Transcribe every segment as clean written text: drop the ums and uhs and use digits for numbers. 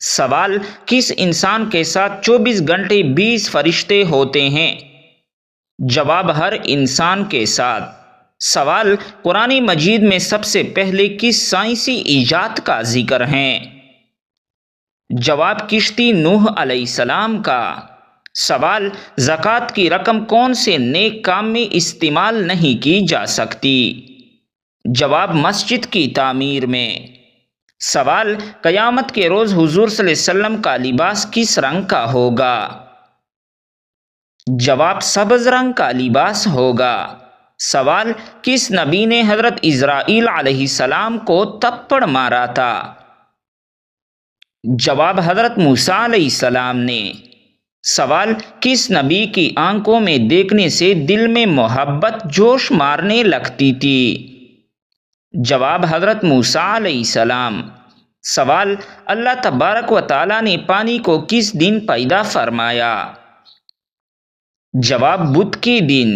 سوال: کس انسان کے ساتھ 24 گھنٹے 20 فرشتے ہوتے ہیں؟ جواب: ہر انسان کے ساتھ۔ سوال: قرآن مجید میں سب سے پہلے کس سائنسی ایجاد کا ذکر ہے؟ جواب: کشتی نوح علیہ السلام کا۔ سوال: زکوٰۃ کی رقم کون سے نیک کام میں استعمال نہیں کی جا سکتی؟ جواب: مسجد کی تعمیر میں۔ سوال: قیامت کے روز حضور صلی اللہ علیہ وسلم کا لباس کس رنگ کا ہوگا؟ جواب: سبز رنگ کا لباس ہوگا۔ سوال: کس نبی نے حضرت اسرائیل علیہ السلام کو تپڑ مارا تھا؟ جواب: حضرت موسیٰ علیہ السلام نے۔ سوال: کس نبی کی آنکھوں میں دیکھنے سے دل میں محبت جوش مارنے لگتی تھی؟ جواب: حضرت موسیٰ علیہ السلام۔ سوال: اللہ تبارک و تعالیٰ نے پانی کو کس دن پیدا فرمایا؟ جواب: بدھ کے دن۔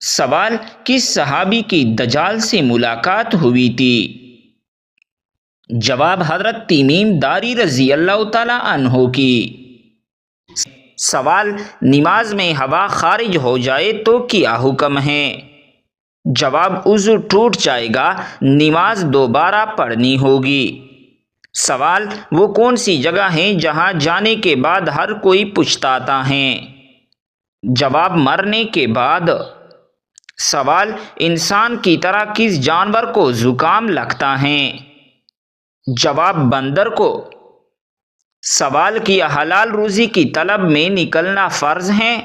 سوال: کس صحابی کی دجال سے ملاقات ہوئی تھی؟ جواب: حضرت تمیم داری رضی اللہ تعالیٰ عنہ کی۔ سوال: نماز میں ہوا خارج ہو جائے تو کیا حکم ہے؟ جواب: وضو ٹوٹ جائے گا، نماز دوبارہ پڑھنی ہوگی۔ سوال: وہ کون سی جگہ ہے جہاں جانے کے بعد ہر کوئی پچھتاتا ہے؟ جواب: مرنے کے بعد۔ سوال: انسان کی طرح کس جانور کو زکام لگتا ہے؟ جواب: بندر کو۔ سوال: کیا حلال روزی کی طلب میں نکلنا فرض ہے؟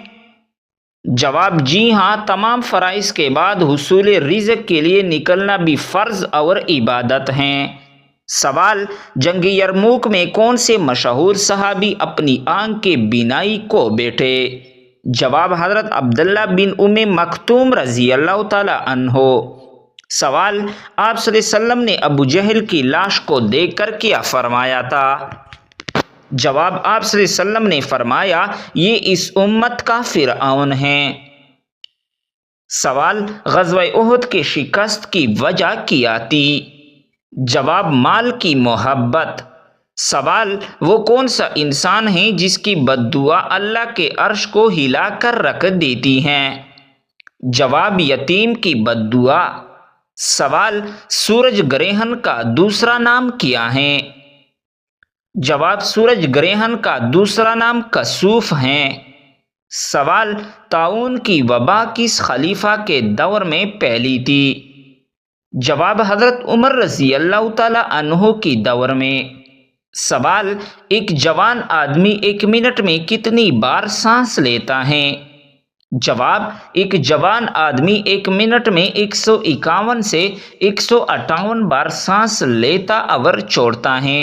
جواب: جی ہاں، تمام فرائض کے بعد حصول رزق کے لیے نکلنا بھی فرض اور عبادت ہے۔ سوال: جنگ یرموک میں کون سے مشہور صحابی اپنی آنکھ کے بینائی کو بیٹھے؟ جواب: حضرت عبداللہ بن ام مکتوم رضی اللہ تعالی عنہ۔ سوال: آپ صلی اللہ علیہ وسلم نے ابو جہل کی لاش کو دیکھ کر کیا فرمایا تھا؟ جواب: آپ صلی اللہ علیہ وسلم نے فرمایا، یہ اس امت کا فرعون ہے۔ سوال: غزوہ احد کے شکست کی وجہ کیا تھی؟ جواب: مال کی محبت۔ سوال: وہ کون سا انسان ہے جس کی بد دعا اللہ کے عرش کو ہلا کر رکھ دیتی ہے؟ جواب: یتیم کی بد دعا۔ سوال: سورج گرہن کا دوسرا نام کیا ہے؟ جواب: سورج گرہن کا دوسرا نام کسوف ہے۔ سوال: طاعون کی وبا کس خلیفہ کے دور میں پھیلی تھی؟ جواب: حضرت عمر رضی اللہ تعالی عنہ کی دور میں۔ سوال: ایک جوان آدمی 1 منٹ میں کتنی بار سانس لیتا ہے؟ جواب: ایک جوان آدمی 1 منٹ میں 151 سے 158 بار سانس لیتا اور چھوڑتا ہے۔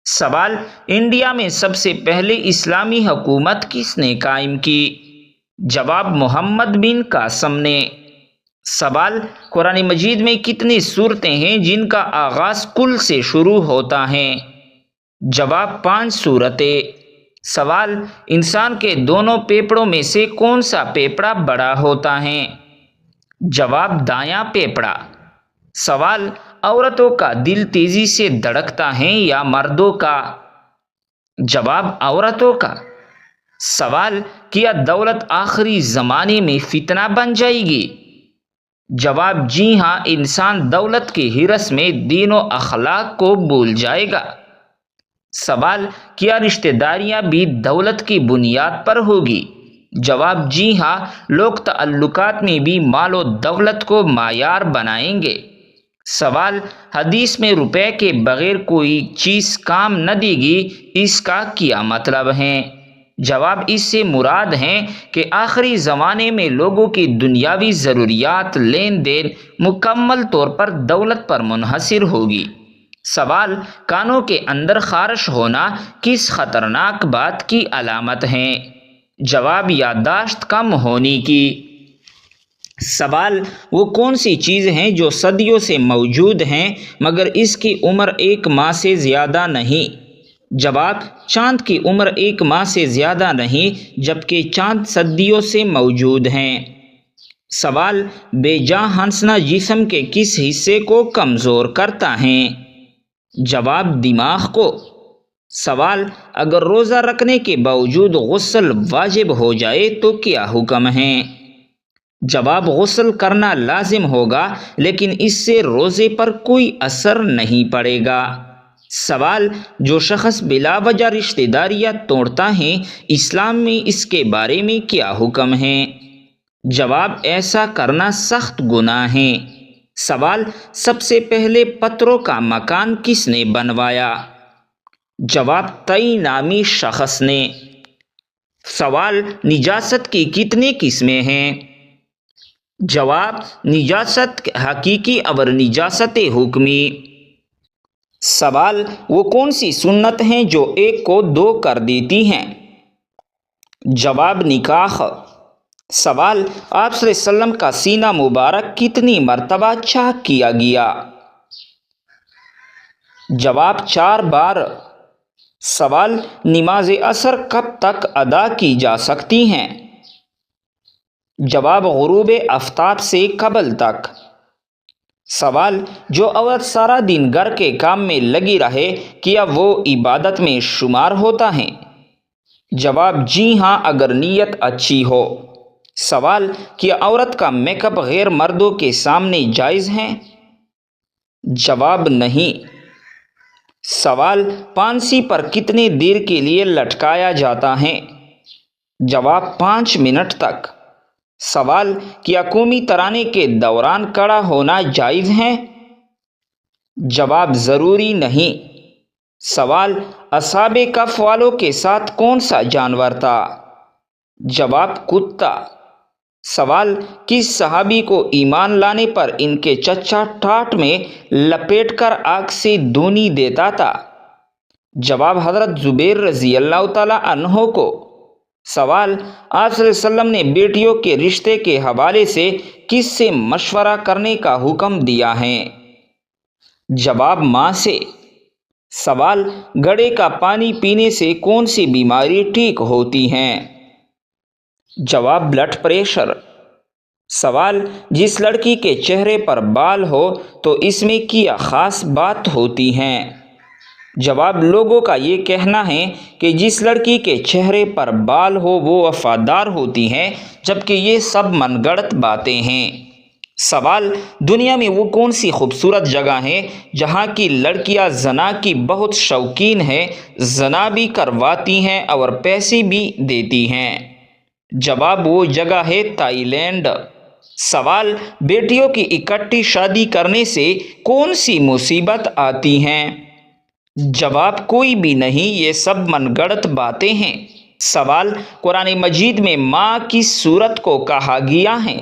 سوال: انڈیا میں سب سے پہلے اسلامی حکومت کس نے قائم کی؟ جواب: محمد بن قاسم نے۔ سوال: قرآن مجید میں کتنی سورتیں ہیں جن کا آغاز کل سے شروع ہوتا ہے؟ جواب: 5 سورتیں۔ سوال: انسان کے دونوں پھیپھڑوں میں سے کون سا پھیپھڑا بڑا ہوتا ہے؟ جواب: دایاں پھیپھڑا۔ سوال: عورتوں کا دل تیزی سے دھڑکتا ہے یا مردوں کا؟ جواب: عورتوں کا۔ سوال: کیا دولت آخری زمانے میں فتنہ بن جائے گی؟ جواب: جی ہاں، انسان دولت کی ہرس میں دین و اخلاق کو بھول جائے گا۔ سوال: کیا رشتہ داریاں بھی دولت کی بنیاد پر ہوگی؟ جواب: جی ہاں، لوگ تعلقات میں بھی مال و دولت کو معیار بنائیں گے۔ سوال: حدیث میں روپے کے بغیر کوئی چیز کام نہ دے گی، اس کا کیا مطلب ہے؟ جواب: اس سے مراد ہے کہ آخری زمانے میں لوگوں کی دنیاوی ضروریات لین دین مکمل طور پر دولت پر منحصر ہوگی۔ سوال: کانوں کے اندر خارش ہونا کس خطرناک بات کی علامت ہے؟ جواب: یادداشت کم ہونے کی۔ سوال: وہ کون سی چیز ہیں جو صدیوں سے موجود ہیں مگر اس کی عمر 1 ماہ سے زیادہ نہیں؟ جواب: چاند کی عمر 1 ماہ سے زیادہ نہیں، جبکہ چاند صدیوں سے موجود ہیں۔ سوال: بے جان ہنسنا جسم کے کس حصے کو کمزور کرتا ہے؟ جواب: دماغ کو۔ سوال: اگر روزہ رکھنے کے باوجود غسل واجب ہو جائے تو کیا حکم ہے؟ جواب: غسل کرنا لازم ہوگا لیکن اس سے روزے پر کوئی اثر نہیں پڑے گا۔ سوال: جو شخص بلا وجہ رشتہ داریاں توڑتا ہے، اسلام میں اس کے بارے میں کیا حکم ہے؟ جواب: ایسا کرنا سخت گناہ ہے۔ سوال: سب سے پہلے پتھروں کا مکان کس نے بنوایا؟ جواب: تئی نامی شخص نے۔ سوال: نجاست کی کتنی قسمیں ہیں؟ جواب: نجاست حقیقی اور نجاست حکمی۔ سوال: وہ کون سی سنت ہیں جو ایک کو دو کر دیتی ہیں؟ جواب: نکاح۔ سوال: آپ صلی اللہ علیہ وسلم کا سینہ مبارک کتنی مرتبہ چاک کیا گیا؟ جواب: 4 بار۔ سوال: نماز عصر کب تک ادا کی جا سکتی ہیں؟ جواب: غروب آفتاب سے قبل تک۔ سوال: جو عورت سارا دن گھر کے کام میں لگی رہے، کیا وہ عبادت میں شمار ہوتا ہے؟ جواب: جی ہاں، اگر نیت اچھی ہو۔ سوال: کیا عورت کا میک اپ غیر مردوں کے سامنے جائز ہے؟ جواب: نہیں۔ سوال: پھانسی پر کتنے دیر کے لیے لٹکایا جاتا ہے؟ جواب: 5 منٹ تک۔ سوال: کیا قومی ترانے کے دوران کھڑا ہونا جائز ہے؟ جواب: ضروری نہیں۔ سوال: اصحاب کہف والوں کے ساتھ کون سا جانور تھا؟ جواب: کتا۔ سوال: کس صحابی کو ایمان لانے پر ان کے چچا ٹاٹ میں لپیٹ کر آگ سے دھونی دیتا تھا؟ جواب: حضرت زبیر رضی اللہ تعالیٰ عنہ کو۔ سوال: آپ صلی اللہ علیہ وسلم نے بیٹیوں کے رشتے کے حوالے سے کس سے مشورہ کرنے کا حکم دیا ہے؟ جواب: ماں سے۔ سوال: گھڑے کا پانی پینے سے کون سی بیماری ٹھیک ہوتی ہے؟ جواب: بلڈ پریشر۔ سوال: جس لڑکی کے چہرے پر بال ہو تو اس میں کیا خاص بات ہوتی ہے؟ جواب: لوگوں کا یہ کہنا ہے کہ جس لڑکی کے چہرے پر بال ہو وہ وفادار ہوتی ہے، جبکہ یہ سب من گھڑت باتیں ہیں۔ سوال: دنیا میں وہ کون سی خوبصورت جگہ ہے جہاں کی لڑکیاں زنا کی بہت شوقین ہیں، زنا بھی کرواتی ہیں اور پیسے بھی دیتی ہیں؟ جواب: وہ جگہ ہے تائی لینڈ۔ سوال: بیٹیوں کی اکٹھی شادی کرنے سے کون سی مصیبت آتی ہیں؟ جواب: کوئی بھی نہیں، یہ سب من گھڑت باتیں ہیں۔ سوال: قرآن مجید میں ماں کس سورت کو کہا گیا ہے؟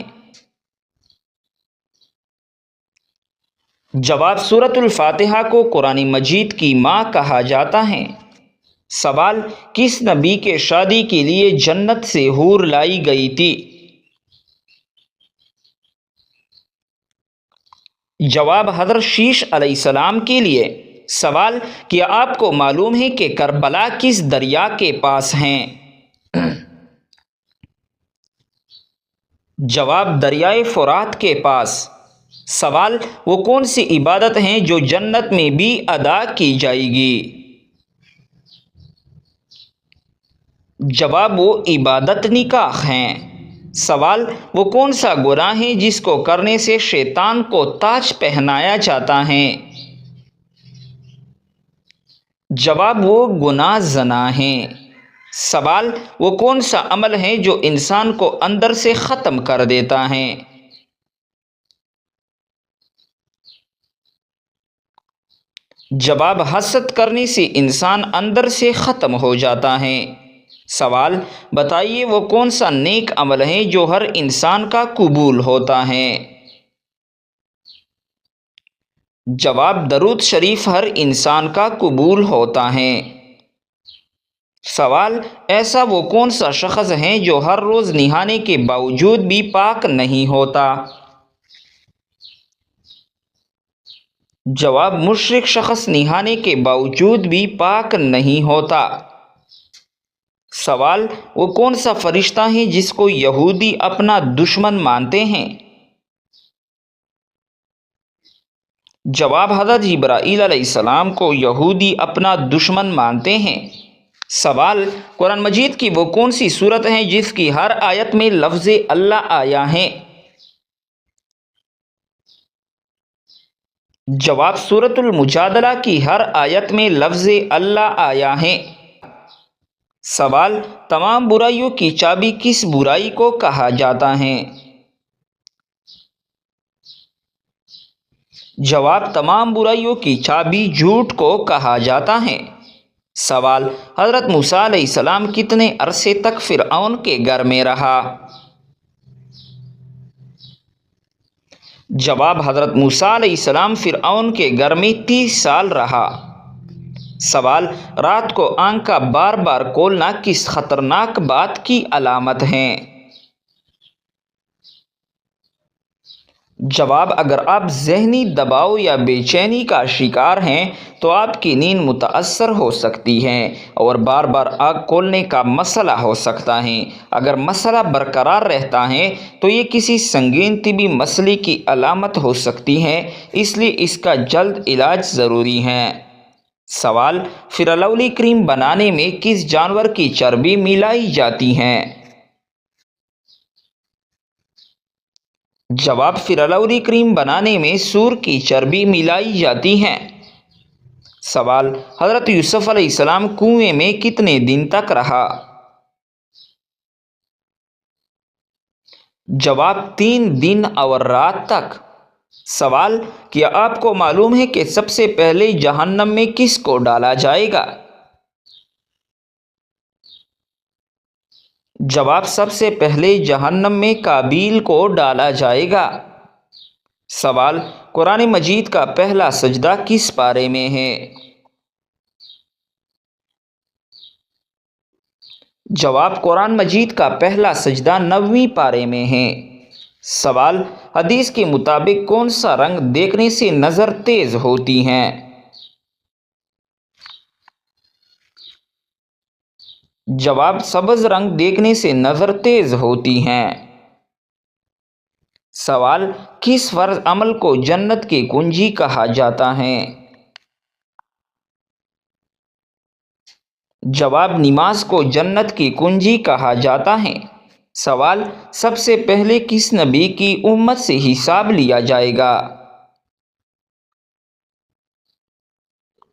جواب: سورۃ الفاتحہ کو قرآن مجید کی ماں کہا جاتا ہے۔ سوال: کس نبی کے شادی کے لیے جنت سے حور لائی گئی تھی؟ جواب: حضرت شیش علیہ السلام کے لیے۔ سوال: کیا آپ کو معلوم ہے کہ کربلا کس دریا کے پاس ہیں؟ جواب: دریائے فرات کے پاس۔ سوال: وہ کون سی عبادت ہیں جو جنت میں بھی ادا کی جائے گی؟ جواب: وہ عبادت نکاح ہیں۔ سوال: وہ کون سا گناہ ہے جس کو کرنے سے شیطان کو تاج پہنایا جاتا ہے؟ جواب: وہ گناہ زنا ہے۔ سوال: وہ کون سا عمل ہے جو انسان کو اندر سے ختم کر دیتا ہے؟ جواب: حسد کرنے سے انسان اندر سے ختم ہو جاتا ہے۔ سوال: بتائیے وہ کون سا نیک عمل ہے جو ہر انسان کا قبول ہوتا ہے؟ جواب: درود شریف ہر انسان کا قبول ہوتا ہے۔ سوال: ایسا وہ کون سا شخص ہے جو ہر روز نہانے کے باوجود بھی پاک نہیں ہوتا؟ جواب: مشرک شخص نہانے کے باوجود بھی پاک نہیں ہوتا۔ سوال: وہ کون سا فرشتہ ہے جس کو یہودی اپنا دشمن مانتے ہیں؟ جواب: حضرت جبرائیل علیہ السلام کو یہودی اپنا دشمن مانتے ہیں۔ سوال: قرآن مجید کی وہ کون سی صورت ہے جس کی ہر آیت میں لفظ اللہ آیا ہے؟ جواب: سورۃ المجادلہ کی ہر آیت میں لفظ اللہ آیا ہے۔ سوال: تمام برائیوں کی چابی کس برائی کو کہا جاتا ہے؟ جواب: تمام برائیوں کی چابی جھوٹ کو کہا جاتا ہے۔ سوال: حضرت موسیٰ علیہ السلام کتنے عرصے تک فرعون کے گھر میں رہا؟ جواب: حضرت موسیٰ علیہ السلام فرعون کے گھر میں 30 سال رہا۔ سوال: رات کو آنکھ کا بار بار کھولنا کس خطرناک بات کی علامت ہے؟ جواب: اگر آپ ذہنی دباؤ یا بے چینی کا شکار ہیں تو آپ کی نیند متاثر ہو سکتی ہے اور بار بار آنکھ کھولنے کا مسئلہ ہو سکتا ہے۔ اگر مسئلہ برقرار رہتا ہے تو یہ کسی سنگین طبی مسئلے کی علامت ہو سکتی ہے، اس لیے اس کا جلد علاج ضروری ہے۔ سوال: فرالولی کریم بنانے میں کس جانور کی چربی ملائی جاتی ہے؟ جواب: فرالولی کریم بنانے میں سور کی چربی ملائی جاتی ہے۔ سوال: حضرت یوسف علیہ السلام کنویں میں کتنے دن تک رہا؟ جواب: 3 دن اور رات تک۔ سوال: کیا آپ کو معلوم ہے کہ سب سے پہلے جہنم میں کس کو ڈالا جائے گا؟ جواب: سب سے پہلے جہنم میں قابیل کو ڈالا جائے گا۔ سوال: قرآن مجید کا پہلا سجدہ کس پارے میں ہے؟ جواب: قرآن مجید کا پہلا سجدہ 9ویں پارے میں ہے۔ سوال: حدیث کے مطابق کون سا رنگ دیکھنے سے نظر تیز ہوتی ہے؟ جواب: سبز رنگ دیکھنے سے نظر تیز ہوتی ہے۔ سوال: کس فرض عمل کو جنت کی کنجی کہا جاتا ہے؟ جواب: نماز کو جنت کی کنجی کہا جاتا ہے۔ سوال: سب سے پہلے کس نبی کی امت سے حساب لیا جائے گا؟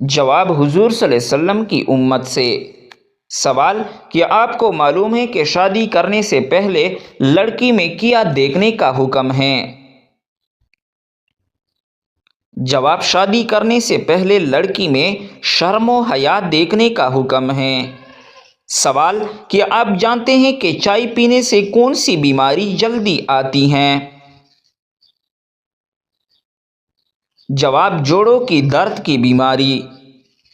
جواب: حضور صلی اللہ علیہ وسلم کی امت سے۔ سوال: کیا آپ کو معلوم ہے کہ شادی کرنے سے پہلے لڑکی میں کیا دیکھنے کا حکم ہے؟ جواب: شادی کرنے سے پہلے لڑکی میں شرم و حیا دیکھنے کا حکم ہے۔ سوال: کیا آپ جانتے ہیں کہ چائے پینے سے کون سی بیماری جلدی آتی ہے؟ جواب: جوڑوں کی درد کی بیماری۔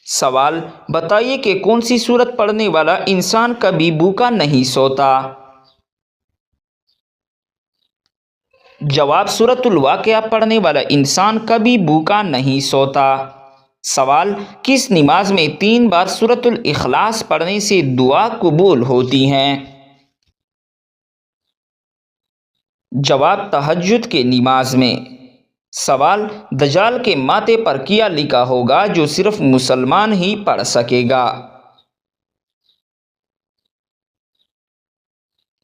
سوال: بتائیے کہ کون سی سورت پڑھنے والا انسان کبھی بھوکا نہیں سوتا؟ جواب: سورۃ الواقعہ پڑھنے والا انسان کبھی بھوکا نہیں سوتا۔ سوال: کس نماز میں 3 بار سورۃ الاخلاص پڑھنے سے دعا قبول ہوتی ہے؟ جواب: تہجد کی نماز میں۔ سوال: دجال کے ماتھے پر کیا لکھا ہوگا جو صرف مسلمان ہی پڑھ سکے گا؟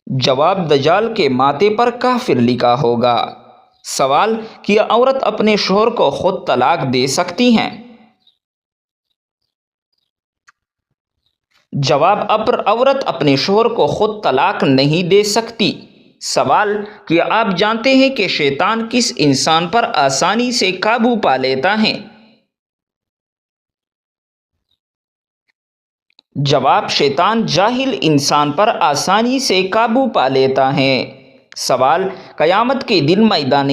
جواب: دجال کے ماتھے پر کافر لکھا ہوگا۔ سوال: کیا عورت اپنے شوہر کو خود طلاق دے سکتی ہے؟ جواب: عورت اپنے شوہر کو خود طلاق نہیں دے سکتی۔ سوال: کیا آپ جانتے ہیں کہ شیطان کس انسان پر آسانی سے قابو پا لیتا ہے؟ جواب: شیطان جاہل انسان پر آسانی سے قابو پا لیتا ہے۔ سوال: قیامت کے دن میدان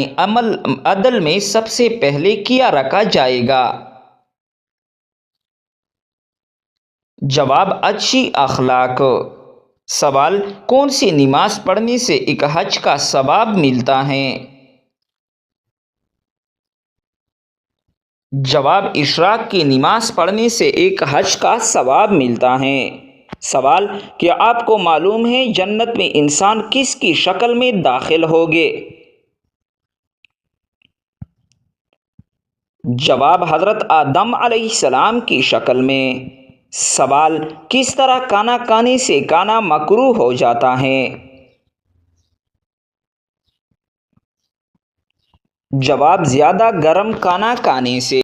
عدل میں سب سے پہلے کیا رکھا جائے گا؟ جواب: اچھی اخلاق۔ سوال: کون سی نماز پڑھنے سے ایک حج کا ثواب ملتا ہے؟ جواب: اشراق کی نماز پڑھنے سے ایک حج کا ثواب ملتا ہے۔ سوال: کیا آپ کو معلوم ہے جنت میں انسان کس کی شکل میں داخل ہوں گے؟ جواب حضرت آدم علیہ السلام کی شکل میں۔ سوال: کس طرح کھانا کھانے سے کھانا مکروہ ہو جاتا ہے؟ جواب: زیادہ گرم کھانا کھانے سے۔